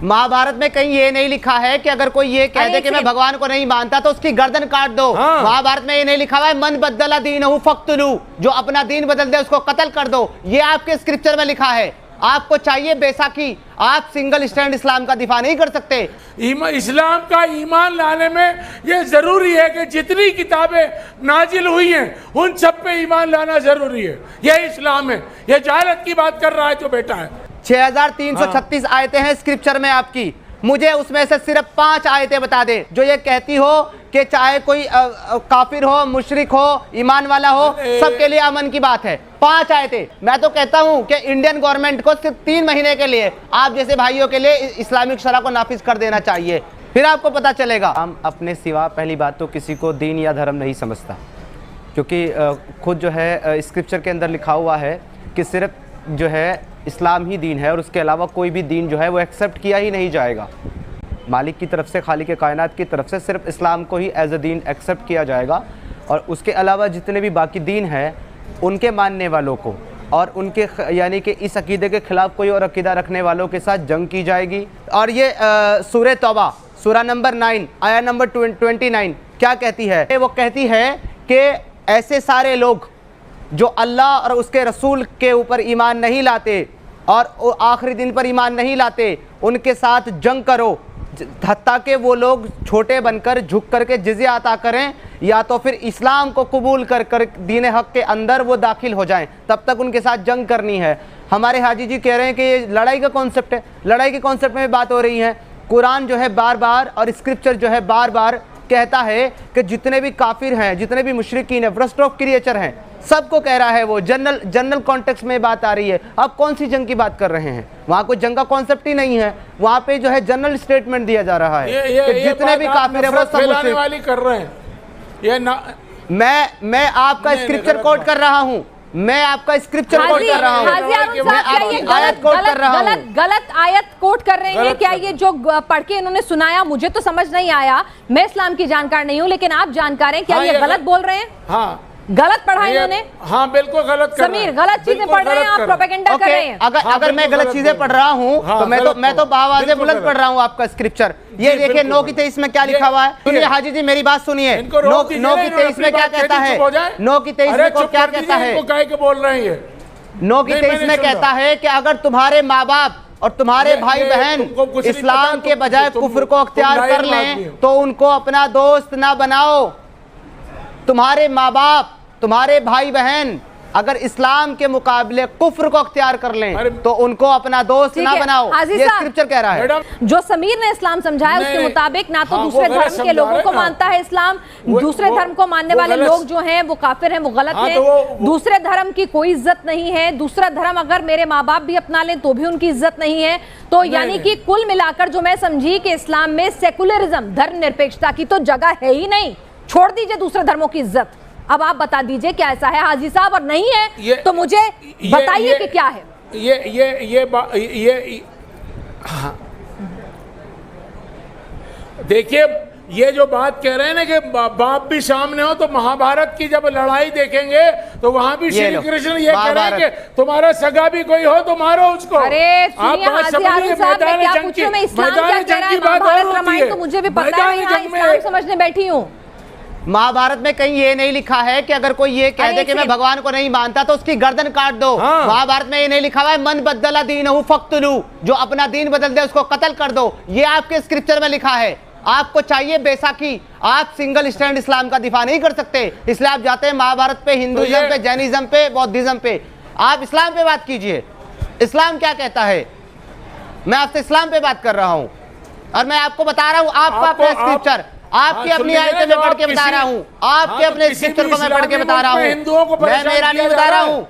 महाभारत में कहीं ये नहीं लिखा है कि अगर कोई ये कह दे कि मैं भगवान को नहीं मानता तो उसकी गर्दन काट दो। महाभारत में ये नहीं लिखा हुआ है मन बदला दीनहु फक्तुलू, जो अपना दीन बदल दे उसको कत्ल कर दो। ये आपके स्क्रिप्चर में लिखा है। आपको चाहिए बैसाखी, आप सिंगल स्टैंड इस्लाम का दिफा नहीं कर सकते। इस्लाम का ईमान लाने में ये जरूरी है कि जितनी किताबें नाजिल हुई हैं उन सब पे ईमान लाना जरूरी है। ये इस्लाम है। ये जाहिलत की बात कर रहा है जो बेटा है। 6336 आयतें हैं स्क्रिप्चर में आपकी, मुझे उसमें से सिर्फ 5 आयतें बता दे जो ये कहती हो कि चाहे कोई काफिर हो, मुशरिक हो, ईमान वाला हो, सबके लिए अमन की बात है। 5 आयतें। मैं तो कहता हूं कि इंडियन गवर्नमेंट को सिर्फ 3 महीने के लिए आप जैसे भाइयों के लिए इस्लामिक शरा को नाफिज कर देना चाहिए, फिर आपको पता चलेगा। हम अपने सिवा पहली बात तो किसी को दीन या धर्म नहीं समझता, क्योंकि खुद जो है स्क्रिप्चर के अंदर लिखा हुआ है कि सिर्फ जो है इस्लाम ही दीन है और उसके अलावा कोई भी दीन जो है वो एक्सेप्ट किया ही नहीं जाएगा। मालिक की तरफ से, खालिक कायनात की तरफ से सिर्फ इस्लाम को ही एज अ दीन एक्सेप्ट किया जाएगा और उसके अलावा जितने भी बाकी दीन हैं उनके मानने वालों को और उनके यानी कि इस अकीदे के ख़िलाफ़ कोई और अकीदा रखने वालों के साथ जंग की जाएगी। और ये सूरह तौबा सूरा नंबर 9 आया नंबर 29 क्या कहती है? वो कहती है कि ऐसे सारे लोग जो अल्लाह और उसके रसूल के ऊपर ईमान नहीं लाते और आखिरी दिन पर ईमान नहीं लाते, उनके साथ जंग करो, हत्ता कि वो लोग छोटे बनकर झुक करके जिज़िया अता करें या तो फिर इस्लाम को कबूल कर दीन हक़ के अंदर वो दाखिल हो जाएं, तब तक उनके साथ जंग करनी है। हमारे हाजी जी कह रहे हैं कि ये लड़ाई का कॉन्सेप्ट है। लड़ाई के कॉन्सेप्ट में बात हो रही है। कुरान जो है बार बार और स्क्रिप्चर जो है बार बार कहता है कि जितने भी काफिर हैं, जितने भी मुशरिकीन हैं, वर्स्ट ऑफ क्रिएचर हैं, सबको कह रहा है। वो जनरल कॉन्टेक्स्ट में बात आ रही है। अब कौन सी जंग की बात कर रहे हैं? वहाँ कोई जंग का कॉन्सेप्ट ही नहीं है। वहाँ पे जो है जनरल स्टेटमेंट दिया जा रहा है कि जितने भी काफिर हैं वो सब मुशरिक वाली कर रहे हैं। ये ना मैं आपका स्क्रिप्चर कोट कर रहा हूँ। मैं आपका स्क्रिप्चर कोट कर रहा हूँ। आयत कोट कर रहा हूँ। गलत आयत कोट कर रहे हैं क्या? ये जो पढ़ के इन्होंने सुनाया मुझे तो समझ नहीं आया। मैं इस्लाम की जानकार नहीं हूँ, लेकिन आप जानकार हैं। क्या ये गलत बोल रहे हैं? हाँ, गलत पढ़ा इन्होंने। हाँ बिल्कुल गलत कर समीर, गलत चीजें पढ़ रहे हैं आप, प्रोपेगेंडा कर रहे हैं। अगर मैं गलत चीजें पढ़ रहा हूँ तो मैं तो बावाज़े बुलंद पढ़ रहा हूँ आपका स्क्रिप्चर। ये देखिए 9 की 23 में क्या लिखा हुआ है। सुनिए हाजी जी मेरी बात सुनिए। 9 की 23 में क्या कहता है? 9 की 23 में क्या कहता है? बोल रहे हैं 9 की 23 में कहता है कि अगर तुम्हारे माँ बाप और तुम्हारे भाई बहन इस्लाम के बजाय कुफ्र को अख्तियार कर लें तो उनको अपना दोस्त ना बनाओ। तुम्हारे माँ बाप, तुम्हारे भाई बहन अगर इस्लाम के मुकाबले कुफ्र को अख्तियार कर लें तो उनको अपना दोस्त ना बनाओ। ये स्क्रिप्चर कह रहा है। जो समीर ने इस्लाम समझाया उसके मुताबिक ना तो दूसरे धर्म के लोगों को मानता है इस्लाम, दूसरे धर्म को मानने वाले लोग जो हैं वो काफिर हैं, वो गलत हैं। दूसरे धर्म की कोई इज्जत नहीं है। दूसरा धर्म अगर मेरे माँ बाप भी अपना लें तो भी उनकी इज्जत नहीं है। तो यानी कि कुल मिलाकर जो मैं समझी कि इस्लाम में सेकुलरिज्म, धर्मनिरपेक्षता की तो जगह है ही नहीं। छोड़ दीजिए दूसरे धर्मों की इज्जत। अब आप बता दीजिए क्या ऐसा है हाजी साहब, और नहीं है तो मुझे बताइए कि क्या है। हाँ। देखिए ये जो बात कह रहे हैं ना कि बाप भी सामने हो, तो महाभारत की जब लड़ाई देखेंगे तो वहां भी श्री कृष्ण ये कह रहे हैं कि तुम्हारा सगा भी कोई हो तो मारो उसको। अरे सुनिए हाजी हारून साहब, मैं क्या पूछूं? मैं इस्लाम क्या कह रहा है? महाभारत रामायण तो मुझे भी पता है, यहाँ इस्लाम समझने बैठी हूँ। महाभारत में कहीं ये नहीं लिखा है कि अगर कोई ये कह दे कि मैं भगवान को नहीं मानता तो उसकी गर्दन काट दो। महाभारत में ये नहीं लिखा हुआ है मन बदला दीनहु फक्तुलू, जो अपना दीन बदल दे उसको कत्ल कर दो। ये आपके स्क्रिप्चर में लिखा है। आपको चाहिए बैसाखी, आप सिंगल स्टैंड इस्लाम का दिफा नहीं कर सकते, इसलिए आप जाते हैं महाभारत पे, हिंदुइज्म पे, जैनिज्म पे, बौद्धिज्म पे। आप इस्लाम पे बात कीजिए। इस्लाम क्या कहता है? मैं आपसे इस्लाम पे बात कर रहा हूँ और मैं आपको बता रहा हूँ आपका अपना स्क्रिप्चर, आपकी अपनी आयतें मैं पढ़ के बता रहा हूँ, आपके अपने स्क्रिप्चर को मैं पढ़ के बता रहा हूँ। मैं मेरा नहीं बता रहा हूँ,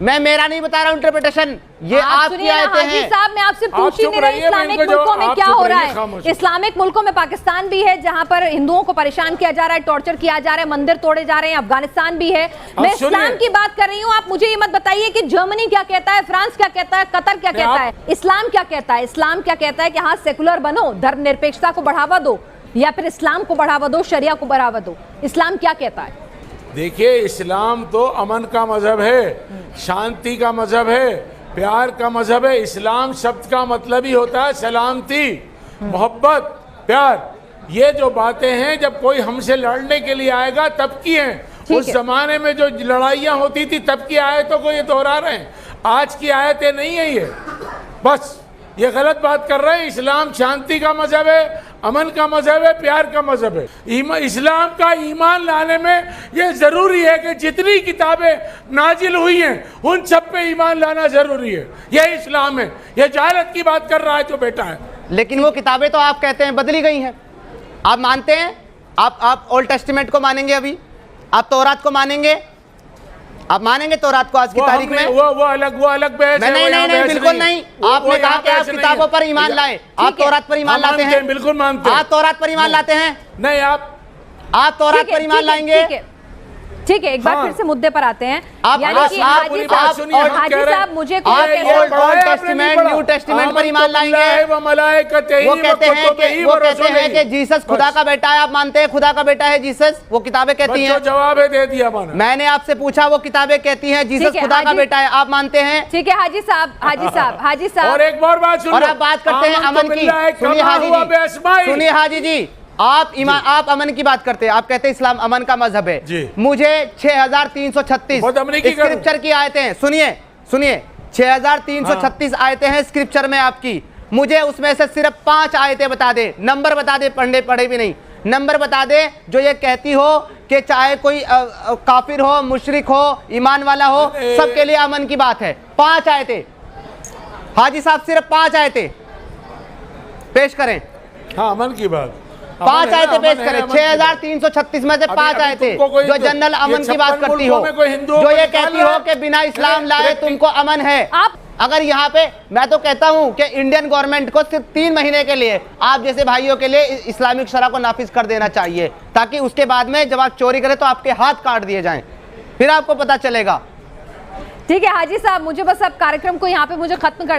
मैं मेरा नहीं बता रहा हूँ इंटरप्रिटेशन। ये आपकी आयतें हैं। साहब मैं आपसे पूछ ही नहीं रही इस्लामिक मुल्कों में क्या हो रहा है। इस्लामिक मुल्कों में पाकिस्तान भी है जहां पर हिंदुओं को परेशान किया जा रहा है, टॉर्चर किया जा रहा है, मंदिर तोड़े जा रहे हैं। अफगानिस्तान भी है। मैं इस्लाम की बात कर रही हूँ। आप मुझे ये मत बताइए कि जर्मनी क्या कहता है, फ्रांस क्या कहता है, कतर क्या कहता है। इस्लाम क्या कहता है? इस्लाम क्या कहता है कि हाँ सेकुलर बनो, धर्मनिरपेक्षता को बढ़ावा दो, या फिर इस्लाम को बढ़ावा दो, शरिया को बढ़ावा दो। इस्लाम क्या कहता है? देखिए इस्लाम तो अमन का मजहब है, शांति का मजहब है, प्यार का मजहब है। इस्लाम शब्द का मतलब ही होता है सलामती, मोहब्बत, प्यार। ये जो बातें हैं जब कोई हमसे लड़ने के लिए आएगा तब की हैं। उस जमाने में जो लड़ाइयाँ होती थी तब की आयतों को ये दोहरा रहे हैं, आज की आयतें नहीं है ये। बस ये गलत बात कर रहे हैं। इस्लाम शांति का मजहब है, अमन का मजहब है, प्यार का मजहब है। इस्लाम का ईमान लाने में ये जरूरी है कि जितनी किताबें नाजिल हुई हैं उन सब पे ईमान लाना जरूरी है। ये इस्लाम है। ये जाहिलत की बात कर रहा है जो बेटा है। लेकिन वो किताबें तो आप कहते हैं बदली गई हैं। आप मानते हैं? आप ओल्ड टेस्टिमेंट को मानेंगे? अभी आप तौरात को मानेंगे? आप मानेंगे तौरात को आज की तारीख में? वो अलग बहस है। नहीं, बिल्कुल नहीं। आपने कहा कि आप किताबों पर ईमान लाए। आप तौरात पर ईमान लाते हैं? बिल्कुल मानते हैं। आप तौरात पर ईमान लाते हैं? नहीं, आप तौरात पर ईमान लाएंगे? ठीक है, एक बार फिर से मुद्दे पर आते हैं। यानी कि हाजी साहब मुझे ओल्ड टेस्टिमेंट न्यू टेस्टिमेंट पर ईमान लाएंगे? वो कहते हैं कि जीसस खुदा का बेटा है। आप मानते हैं खुदा का बेटा है जीसस? वो किताबें कहती हैं। जवाब दे दिया मैंने आपसे पूछा, वो किताबें कहती हैं जीसस खुदा का बेटा है। आप मानते हैं? ठीक है हाजी साहब। और एक और बात सुनिए, और आप बात करते हैं अमन की। सुनिए हाजी जी, आप अमन की बात करते हैं। आप कहते हैं इस्लाम अमन का मजहब है। मुझे 6336 स्क्रिप्चर की आयतें हैं। सुनिए 6336 आयतें हैं स्क्रिप्चर में आपकी। मुझे उसमें से सिर्फ 5 आयतें बता दे, नंबर बता दे, पढ़े भी नहीं, नंबर बता दे जो ये कहती हो कि चाहे कोई काफिर हो, मुशरिक हो, ईमान वाला हो, सबके लिए अमन की बात है। 5 आयतें हाजी साहब, सिर्फ 5 आयतें पेश करें। हाँ, अमन की बात 5 आयतें पेश करें। 6336 में से 5 आयतें जो जनरल अमन की बात करती हो, जो ये कहती हो कि बिना इस्लाम लाए तुमको अमन है। अगर यहाँ पे मैं तो कहता हूँ कि इंडियन गवर्नमेंट को सिर्फ 3 महीने के लिए आप जैसे भाइयों के लिए इस्लामिक शरह को नाफिज कर देना चाहिए, ताकि उसके बाद में जब आप चोरी करें तो आपके हाथ काट दिए जाएं, फिर आपको पता चलेगा। ठीक है हाजी साहब, मुझे बस अब कार्यक्रम को यहाँ पे मुझे खत्म करना